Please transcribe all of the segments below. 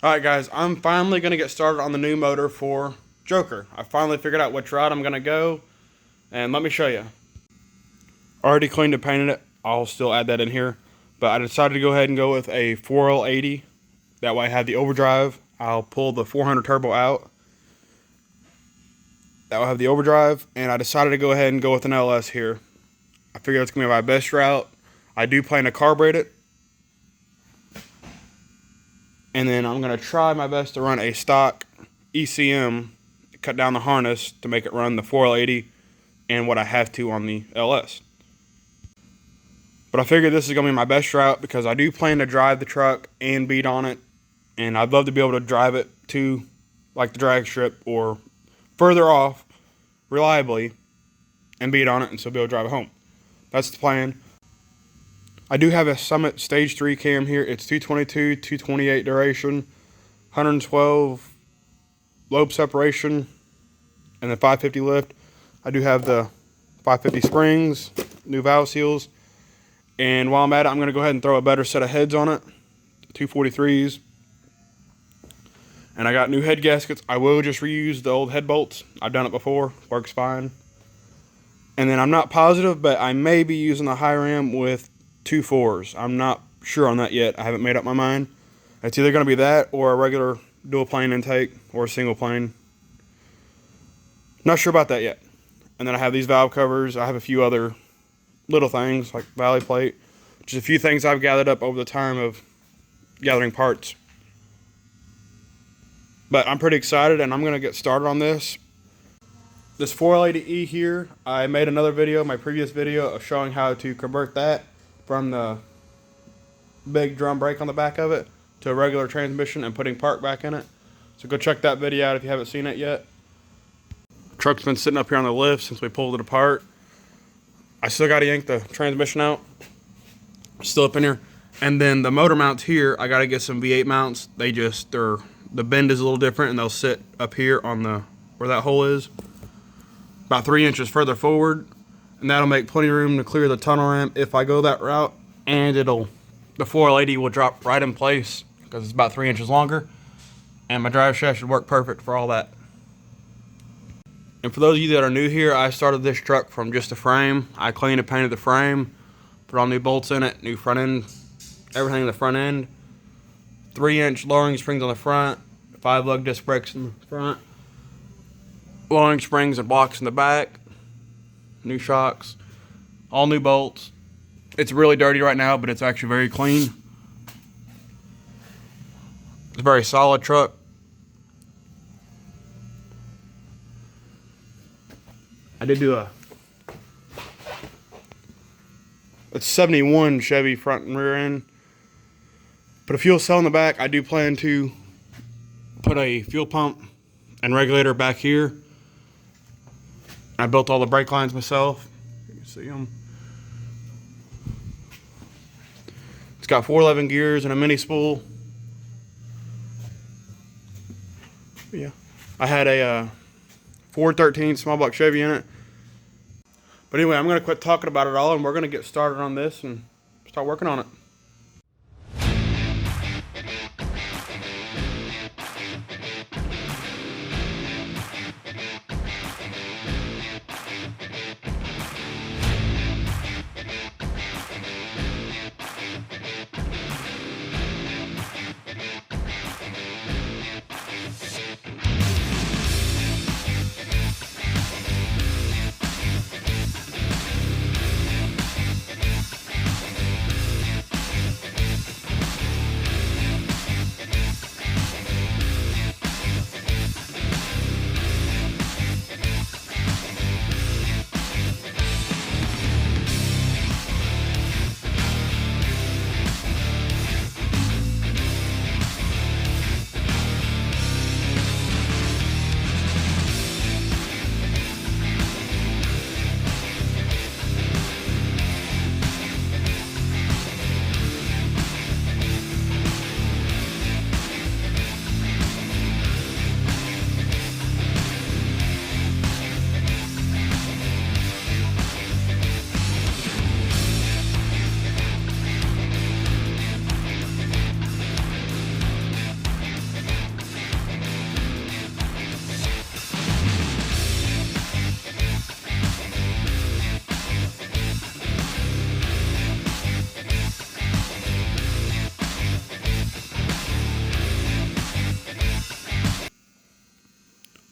Alright guys, I'm finally going to get started on the new motor for Joker. I finally figured out which route I'm going to go, and let me show you. Already cleaned and painted it. I'll still add that in here. But I decided to go ahead and go with a 4L80. That way I have the overdrive. I'll pull the 400 turbo out. That will have the overdrive, and I decided to go ahead and go with an LS here. I figured it's going to be my best route. I do plan to carburet it. And then I'm going to try my best to run a stock ECM, cut down the harness to make it run the 4L80 and what I have to on the LS. But I figured this is going to be my best route because I do plan to drive the truck and beat on it. And I'd love to be able to drive it to like the drag strip or further off reliably and beat on it and still be able to drive it home. That's the plan. I do have a Summit Stage 3 cam here. It's 222, 228 duration, 112 lobe separation, and then 550 lift. I do have the 550 springs, new valve seals, and while I'm at it, I'm going to go ahead and throw a better set of heads on it, 243s. And I got new head gaskets. I will just reuse the old head bolts. I've done it before. Works fine. And then I'm not positive, but I may be using the high ram with 2 4s. I'm not sure on that yet. I haven't made up my mind. It's either going to be that or a regular dual plane intake or a single plane. Not sure about that yet. And then I have these valve covers. I have a few other little things like valley plate. Just a few things I've gathered up over the time of gathering parts. But I'm pretty excited and I'm going to get started on this. This 4L80E here, I made another video, my previous video, of showing how to convert that from the big drum brake on the back of it to a regular transmission and putting park back in it. So go check that video out if you haven't seen it yet. Truck's been sitting up here on the lift since we pulled it apart. I still got to yank the transmission out. Still up in here. And then the motor mounts here, I got to get some V8 mounts. The bend is a little different and they'll sit up here on the where that hole is. About 3 inches further forward. And that'll make plenty of room to clear the tunnel ramp if I go that route. And the 4L80 will drop right in place because it's about 3 inches longer. And my drive shaft should work perfect for all that. And for those of you that are new here, I started this truck from just a frame. I cleaned and painted the frame, put all new bolts in it, new front end, everything in the front end. 3-inch lowering springs on the front, 5 lug disc brakes in the front, lowering springs and blocks in the back. New shocks, all new bolts. It's really dirty right now, but it's actually very clean. It's a very solid truck. I did do it's 71 Chevy front and rear end. Put a fuel cell in the back. I do plan to put a fuel pump and regulator back here. I built all the brake lines myself. You can see them. It's got 411 gears and a mini spool. Yeah, I had a 413 small block Chevy in it. But anyway, I'm going to quit talking about it all and we're going to get started on this and start working on it.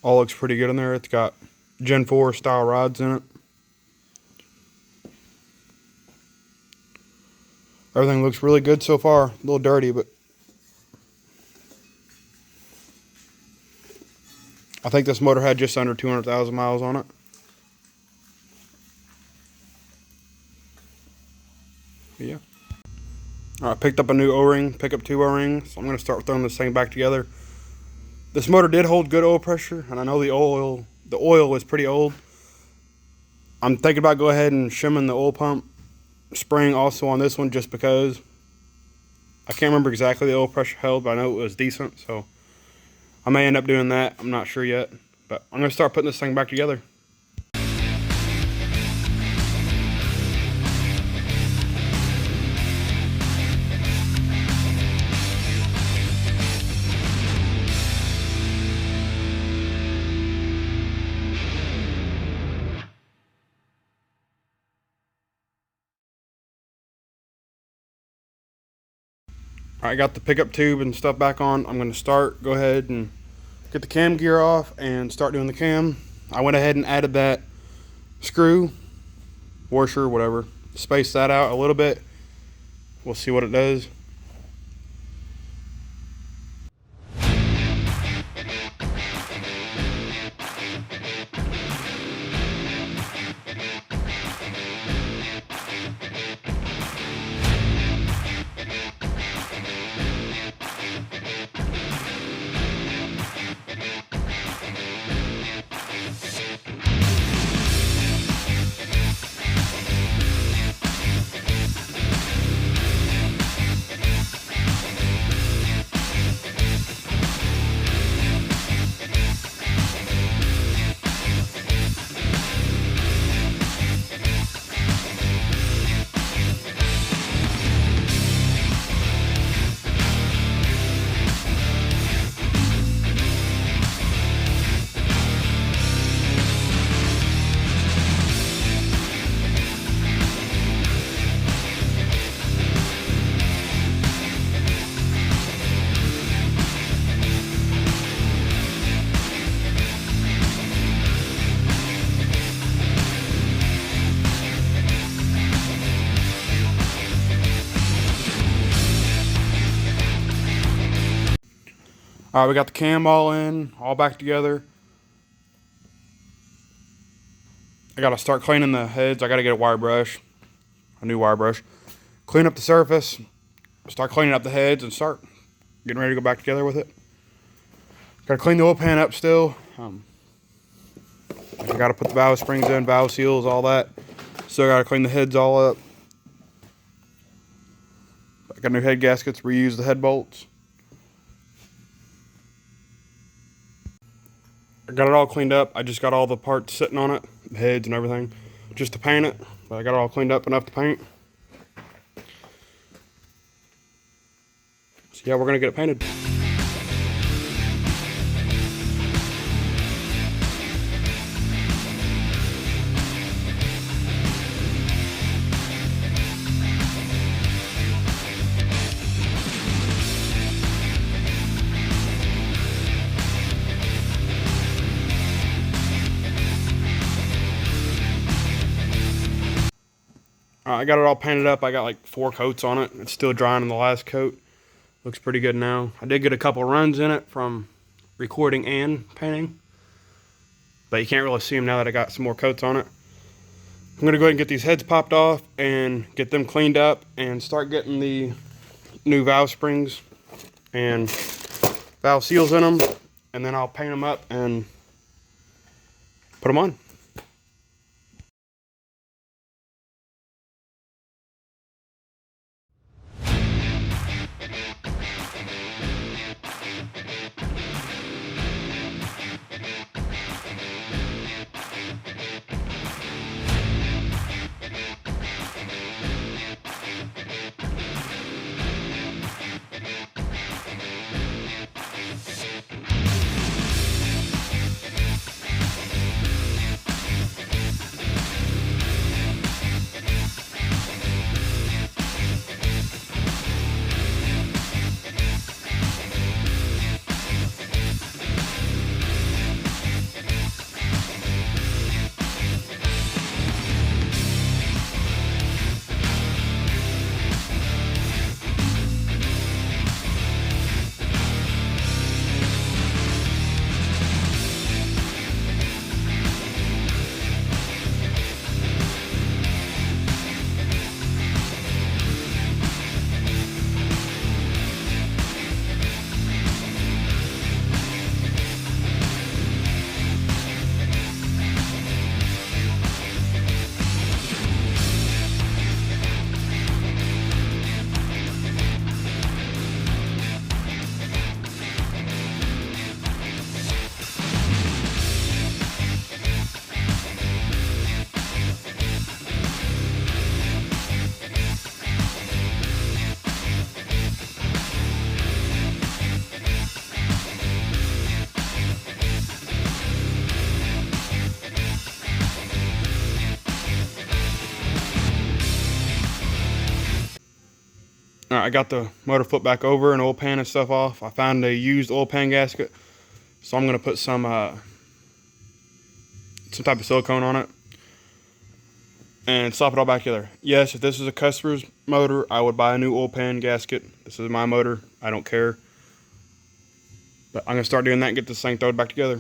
All looks pretty good in there. It's got Gen 4 style rods in it. Everything looks really good so far. A little dirty, but I think this motor had just under 200,000 miles on it. But yeah. I picked up a new O-ring, pickup tube O-ring, so I'm going to start throwing this thing back together. This motor did hold good oil pressure, and I know the oil is pretty old. I'm thinking about go ahead and shimming the oil pump spring also on this one, just because I can't remember exactly the oil pressure held, but I know it was decent, so I may end up doing that. I'm not sure yet, but I'm going to start putting this thing back together. I got the pickup tube and stuff back on. I'm going to go ahead and get the cam gear off and start doing the cam. I went ahead and added that screw, washer, whatever. Space that out a little bit. We'll see what it does. Alright, we got the cam all in, all back together. I gotta start cleaning the heads. I gotta get a new wire brush. Clean up the surface, start cleaning up the heads, and start getting ready to go back together with it. Gotta clean the oil pan up still. I gotta put the valve springs in, valve seals, all that. Still gotta clean the heads all up. I got new head gaskets, reuse the head bolts. I got it all cleaned up. I just got all the parts sitting on it, the heads and everything, just to paint it. But I got it all cleaned up enough to paint. So yeah, we're gonna get it painted. I got it all painted up. I got like 4 coats on it. It's still drying on the last coat. Looks pretty good now. I did get a couple runs in it from recording and painting, but you can't really see them now that I got some more coats on it. I'm going to go ahead and get these heads popped off and get them cleaned up and start getting the new valve springs and valve seals in them, and then I'll paint them up and put them on. Alright, I got the motor flipped back over and oil pan and stuff off. I found a used oil pan gasket, so I'm gonna put some type of silicone on it and slap it all back together. Yes, if this is a customer's motor, I would buy a new oil pan gasket. This is my motor, I don't care. But I'm gonna start doing that and get this thing thrown back together.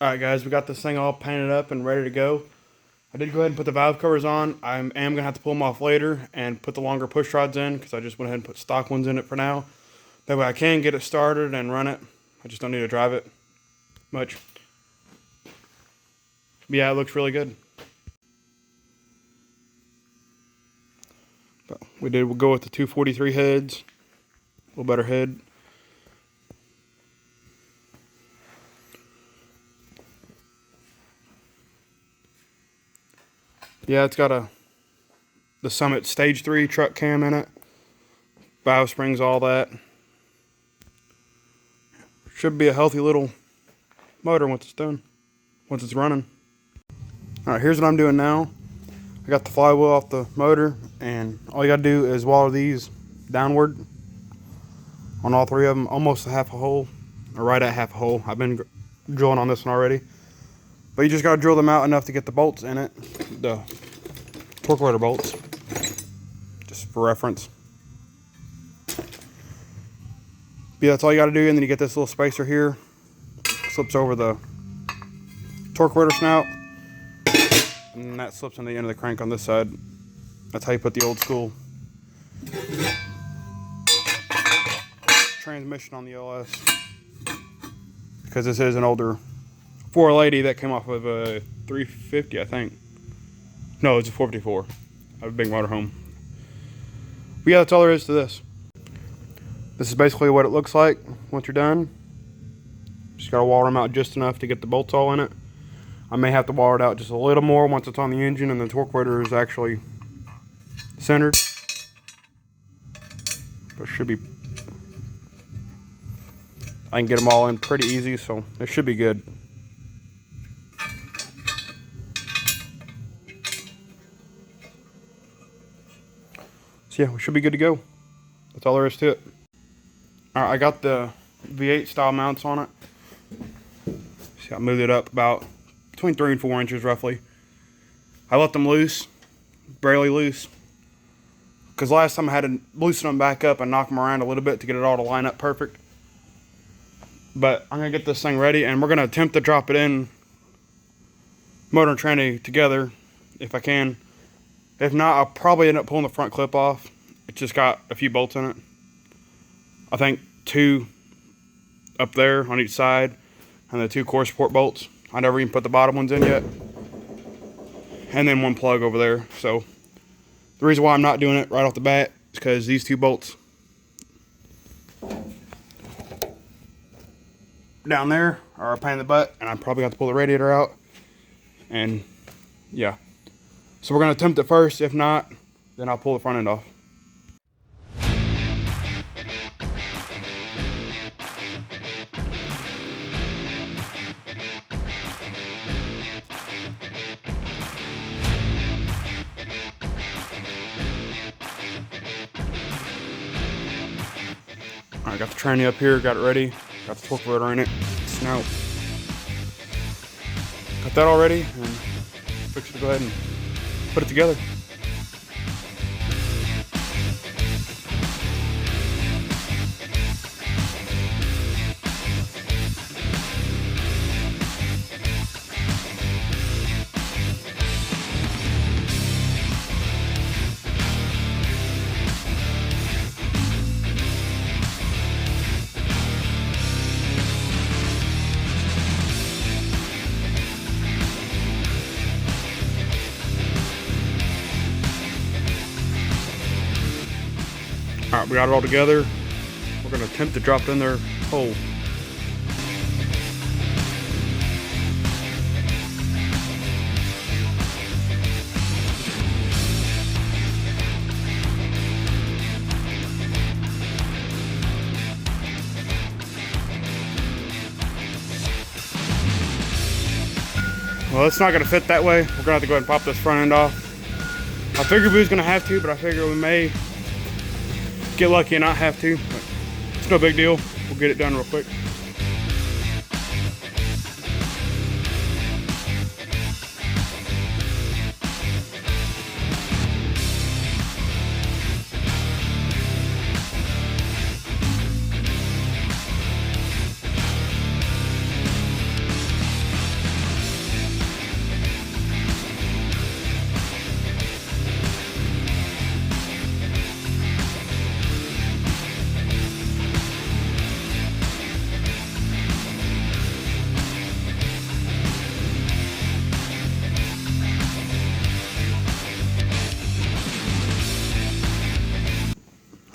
Alright guys, we got this thing all painted up and ready to go. I did go ahead and put the valve covers on. I am going to have to pull them off later and put the longer push rods in because I just went ahead and put stock ones in it for now. That way I can get it started and run it. I just don't need to drive it much. But yeah, it looks really good. But we'll go with the 243 heads. A little better head. Yeah, it's got the Summit Stage 3 truck cam in it. Valve springs, all that. Should be a healthy little motor once it's done. Once it's running. Alright, here's what I'm doing now. I got the flywheel off the motor, and all you gotta do is wire these downward on all three of them, almost a half a hole, or right at half a hole. I've been drilling on this one already. But you just gotta drill them out enough to get the bolts in it, the torque rotor bolts, just for reference. But yeah, that's all you gotta do, and then you get this little spacer here, slips over the torque rotor snout, and that slips on the end of the crank on this side. That's how you put the old school transmission on the LS, because this is an older 480 that came off of a 350, I think. No, it's a 454. I have a big motorhome. But yeah, that's all there is to this. This is basically what it looks like once you're done. Just gotta wire them out just enough to get the bolts all in it. I may have to wire it out just a little more once it's on the engine and the torque rotor is actually centered. But it should be, I can get them all in pretty easy, so it should be good. So yeah, we should be good to go. That's all there is to it. Alright, I got the V8 style mounts on it. See, I moved it up about between 3 and 4 inches roughly. I left them loose, barely loose, because last time I had to loosen them back up and knock them around a little bit to get it all to line up perfect. But I'm going to get this thing ready, and we're going to attempt to drop it in motor and tranny together if I can. If not, I'll probably end up pulling the front clip off. It's just got a few bolts in it. I think 2 up there on each side, and the 2 core support bolts. I never even put the bottom ones in yet. And then 1 plug over there. So the reason why I'm not doing it right off the bat is because these 2 bolts down there are a pain in the butt, and I probably got to pull the radiator out. And yeah. So we're going to attempt it first. If not, then I'll pull the front end off. I got the tranny up here, got it ready, got the torque rotor in it, snout. Got that all ready, and fix it to go ahead and put it together. Alright, we got it all together. We're going to attempt to drop it in their hole. Well, it's not going to fit that way. We're going to have to go ahead and pop this front end off. I figured we was going to have to, but I figure we may get lucky and not have to, but it's no big deal. We'll get it done real quick.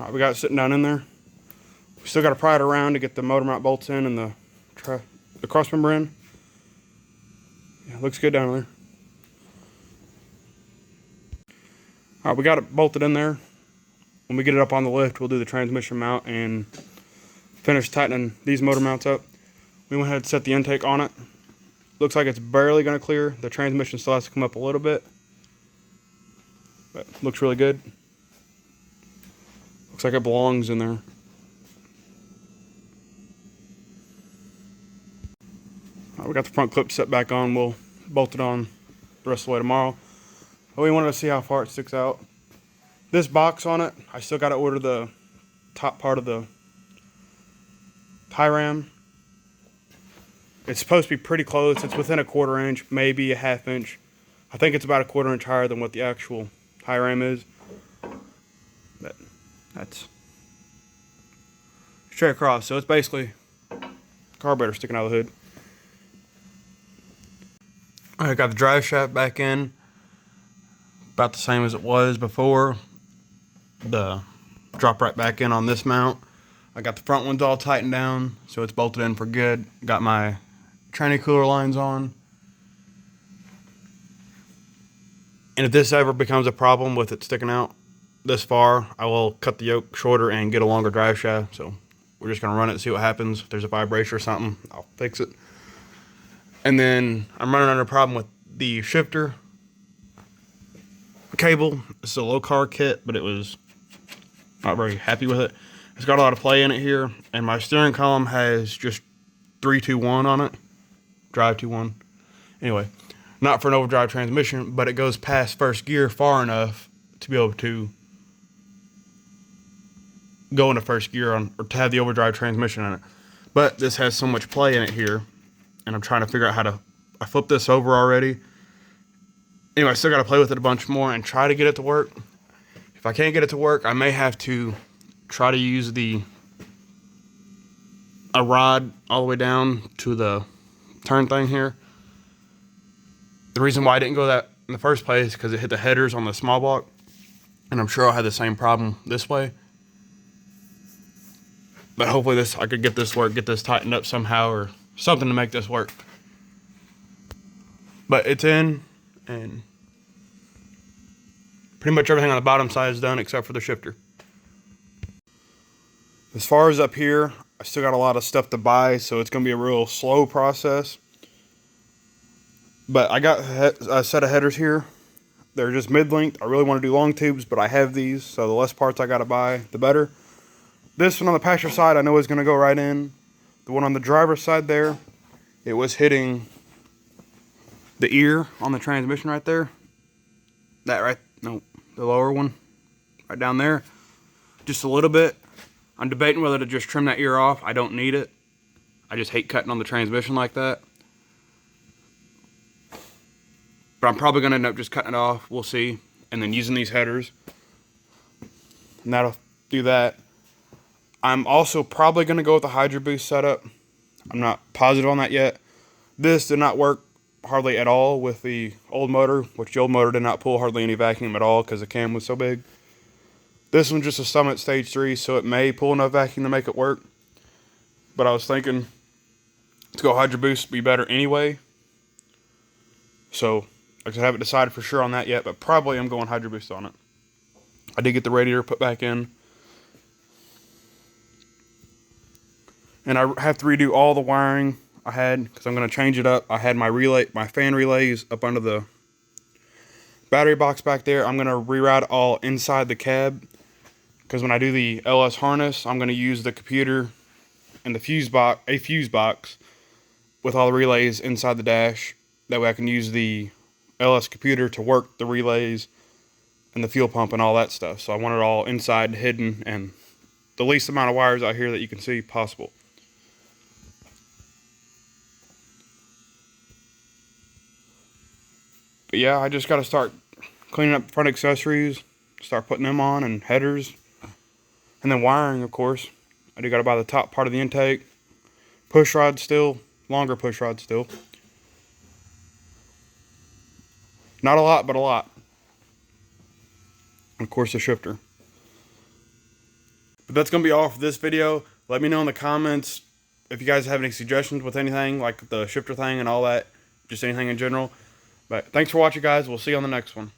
Alright, we got it sitting down in there. We still got to pry it around to get the motor mount bolts in and the cross member in. Yeah, it looks good down there. Alright, we got it bolted in there. When we get it up on the lift, we'll do the transmission mount and finish tightening these motor mounts up. We went ahead and set the intake on it. Looks like it's barely going to clear. The transmission still has to come up a little bit, but looks really good. Looks like it belongs in there. We got the front clip set back on. We'll bolt it on the rest of the way tomorrow. But we wanted to see how far it sticks out. This box on it, I still got to order the top part of the tie ram. It's supposed to be pretty close. It's within a 1/4 inch, maybe a 1/2 inch. I think it's about a 1/4 inch higher than what the actual tie ram is. But that's straight across, so it's basically carburetor sticking out of the hood. I got the drive shaft back in, about the same as it was before. The drop right back in on this mount. I got the front ones all tightened down, so it's bolted in for good. Got my tranny cooler lines on. And if this ever becomes a problem with it sticking out this far, I will cut the yoke shorter and get a longer drive shaft. So we're just going to run it and see what happens. If there's a vibration or something, I'll fix it. And then I'm running under a problem with the shifter cable. It's a low car kit, but it was not very happy with it. It's got a lot of play in it here, and my steering column has just 3-2-1 on it. Drive 2-1. Anyway, not for an overdrive transmission, but it goes past first gear far enough to be able to go into first gear on, or to have the overdrive transmission in it. But this has so much play in it here, and I'm trying to figure out how to. I flipped this over already. Anyway, I still got to play with it a bunch more and try to get it to work. If I can't get it to work, I may have to try to use a rod all the way down to the turn thing here. The reason why I didn't go that in the first place is because it hit the headers on the small block, and I'm sure I'll have the same problem this way. But hopefully I could get this work, get this tightened up somehow or something to make this work. But it's in, and pretty much everything on the bottom side is done except for the shifter. As far as up here, I still got a lot of stuff to buy, so it's going to be a real slow process. But I got a set of headers here. They're just mid-length. I really want to do long tubes, but I have these, so the less parts I got to buy, the better. This one on the passenger side I know is going to go right in. The one on the driver's side there, it was hitting the ear on the transmission right there. The lower one, right down there. Just a little bit. I'm debating whether to just trim that ear off. I don't need it. I just hate cutting on the transmission like that. But I'm probably going to end up just cutting it off. We'll see. And then using these headers. And that'll do that. I'm also probably going to go with the Hydro Boost setup. I'm not positive on that yet. This did not work hardly at all with the old motor, which the old motor did not pull hardly any vacuum at all because the cam was so big. This one's just a Summit Stage 3, so it may pull enough vacuum to make it work. But I was thinking, let's go Hydro Boost, be better anyway. So, I haven't decided for sure on that yet, but probably I'm going Hydro Boost on it. I did get the radiator put back in. And I have to redo all the wiring I had, because I'm going to change it up. I had my fan relays up under the battery box back there. I'm going to reroute all inside the cab, because when I do the LS harness, I'm going to use the computer and a fuse box with all the relays inside the dash. That way I can use the LS computer to work the relays and the fuel pump and all that stuff. So I want it all inside, hidden, and the least amount of wires out here that you can see possible. But yeah, I just got to start cleaning up front accessories, start putting them on, and headers. And then wiring, of course. I do got to buy the top part of the intake. Push rod still, longer push rod still. Not a lot, but a lot. And of course, the shifter. But that's going to be all for this video. Let me know in the comments if you guys have any suggestions with anything, like the shifter thing and all that. Just anything in general. But thanks for watching, guys. We'll see you on the next one.